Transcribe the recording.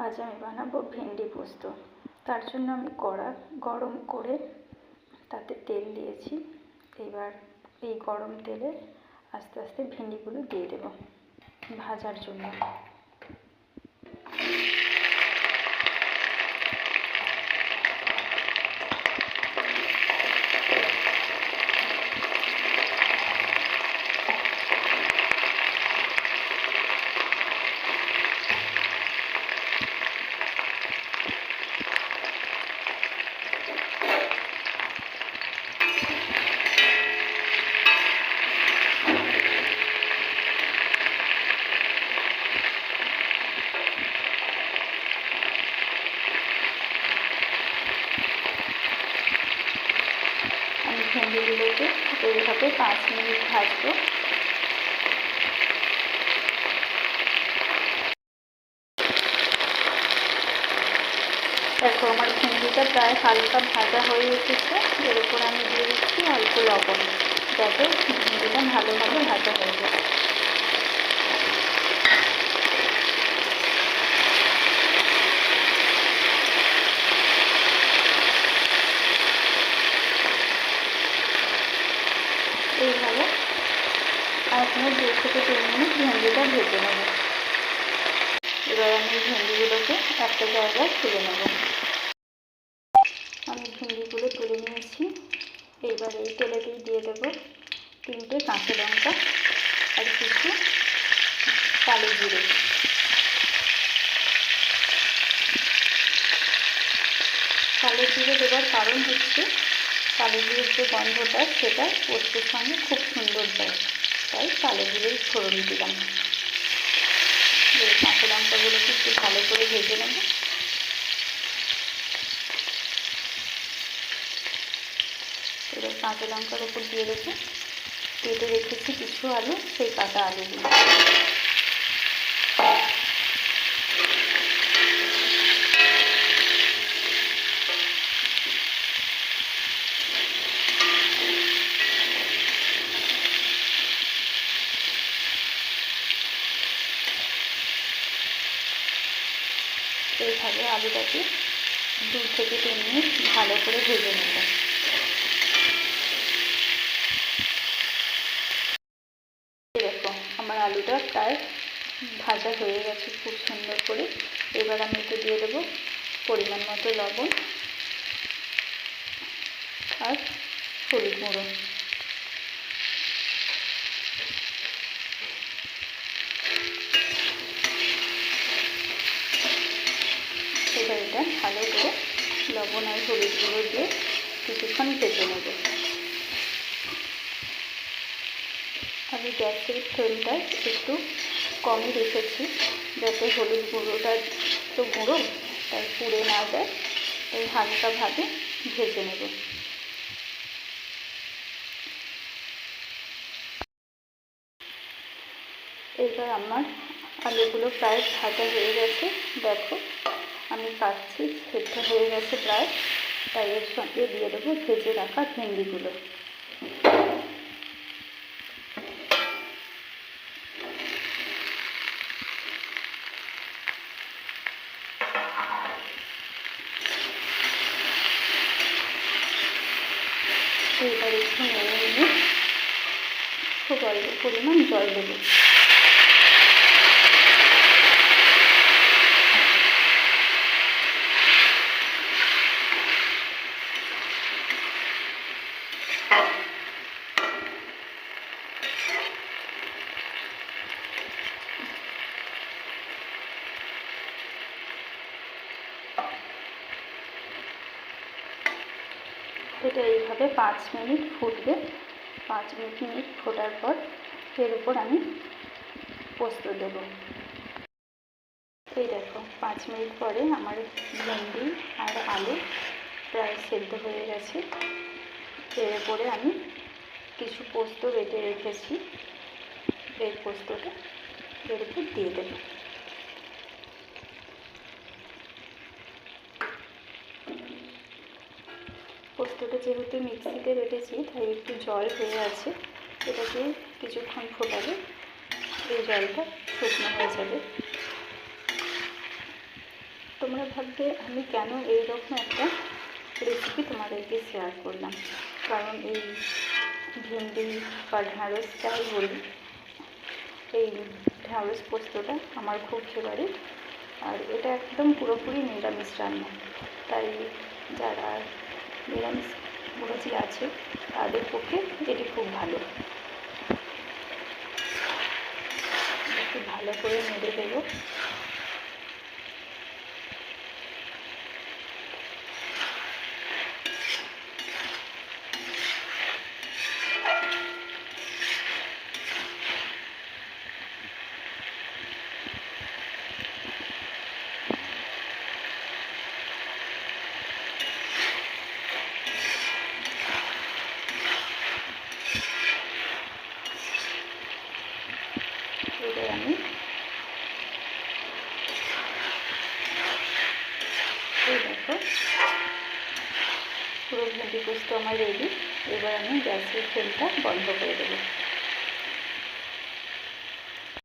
আজ আমি বানাবো ভেন্ডি পোস্ত। তার জন্য আমি কড়া গরম করে তাতে তেল দিয়েছি। এবার এই গরম তেলে আস্তে আস্তে ভেন্ডিগুলো দিয়ে দেব ভাজার জন্য। ভেন্ডিগুলোকে এইভাবে 5 মিনিট ভাজবো। দেখো আমার ভেন্ডিটা প্রায় হালকা ভাজা হয়ে এসেছে। এর উপর আমি দিয়ে দিচ্ছি অল্প লবণ, যাতে ভেন্ডিটা ভালোভাবে ভাজা হয়ে যায়। এইভাবে এখনো 2 থেকে 3 মিনিট ভেন্ডিটা ভেজে নেব। এবার আমি ভেন্ডিগুলোকে একটা জায়গায় তুলে নেব। আমি ভেন্ডিগুলো তুলে নিয়েছি। এইবার এই তেলেতেই দিয়ে দেব 3টে কাঁচা লঙ্কা আর কিছু কালো জিরে। কালো জিরে দেওয়ার কারণ হচ্ছে কালো জিরের যে গন্ধটা সেটা পোস্তের সঙ্গে খুব সুন্দর যায়, তাই কালো জিরের ফোড়ন দিলাম। এই কাঁচা লঙ্কাগুলোকে একটু ভালো করে ভেজে নেব। এবার কাঁচা লঙ্কার উপর দিয়ে রেখে কেটে রেখেছি কিছু আলু, সেই কাটা আলুগুলো এইভাবে আলুটাকে 2 থেকে 3 মিনিট ভালো করে ভেজে নেব। দেখো আমার আলুটা প্রায় ভাজা হয়ে গেছে খুব সুন্দর করে। এবার আমি এতে দিয়ে দেবো পরিমাণ মতো লবণ আর হলুদ গুঁড়ো। এবার এটা ভালো করে লবণ আর হলুদ গুঁড়ো দিয়ে কিছুক্ষণ ভেজে নেব। আমি গ্যাসের ফ্লেমটা একটু কমই রেখেছি, যাতে হলুদ গুঁড়োটা তো গুঁড়ো তাই পুড়ে না যায়, তাই হালকাভাবে ভেজে নেব। এবার আমার আলুগুলো প্রায় ভাজা হয়ে গেছে। দেখো আমি কাটছি, সেদ্ধ হয়ে গেছে প্রায়, তাই এর সঙ্গে দিয়ে দেবো ভেজে রাখা ভেন্ডিগুলো। এবার একটু নেড়ে নিয়ে খুব অল্প পরিমাণ জল দেবো। এটা এইভাবে 5 মিনিট ফুটবে। 5 মিনিট ফোটার পর এর উপর আমি পোস্ত দেব। এই দেখো 5 মিনিট পরে আমার ভেন্ডি আর আলু প্রায় সেদ্ধ হয়ে গেছে। এর উপরে আমি কিছু পোস্ত বেটে রেখেছি, এই পোস্তটা এর উপর দিয়ে দেব। পোস্তটা যেহেতু মিক্সিতে বেটেছি তাই একটু জল হয়ে আছে, এটাকে কিছুক্ষণ ফোটালে এই জলটা শুকনো হয়ে যাবে। ভাববে আমি কেন এইরকম একটা রেসিপি তোমাদেরকে শেয়ার করলাম, কারণ এই ভেন্ডি বা ঢ্যাঁড়স যাই বলি, এই ঢ্যাঁড়স পোস্তটা আমার খুব ফেভারিট। আর এটা একদম পুরোপুরি নিরামিষ রান্না, তাই যারা নিরামিষ ভোজী আছে তাদের পক্ষে এটি খুব ভালো। একটু ভালো করে নেড়ে দেবো। এবার আমি এই দেখো পুরো ভেন্ডি পোস্ত আমার রেডি। এবার আমি গ্যাসের ফ্লেমটা বন্ধ করে দেবো।